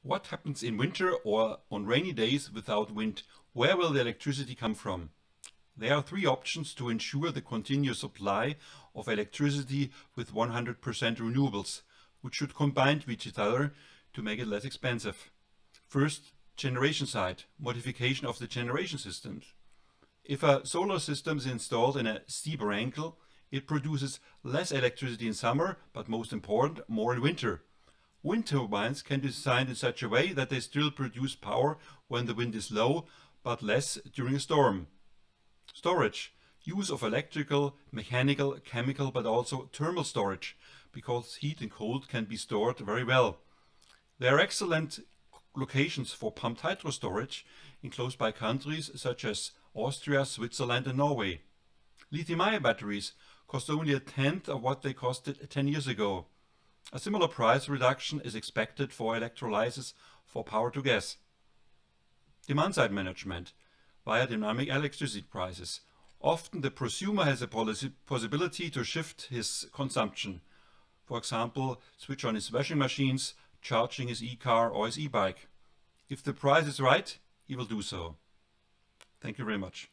What happens in winter or on rainy days without wind? Where will the electricity come from? There are three options to ensure the continuous supply of electricity with 100% renewables, which should combine with each other to make it less expensive. First, generation side, modification of the generation systems. If a solar system is installed in a steeper angle, it produces less electricity in summer, but most important, more in winter. Wind turbines can be designed in such a way that they still produce power when the wind is low, but less during a storm. Storage. Use of electrical, mechanical, chemical, but also thermal storage, because heat and cold can be stored very well. There are excellent locations for pumped hydro storage in close-by countries such as Austria, Switzerland and Norway. Lithium-ion batteries cost only a tenth of what they costed 10 years ago. A similar price reduction is expected for electrolysis for power to gas. Demand-side management via dynamic electricity prices. Often the prosumer has a possibility to shift his consumption. For example, switch on his washing machines, charging his e-car or his e-bike. If the price is right, he will do so. Thank you very much.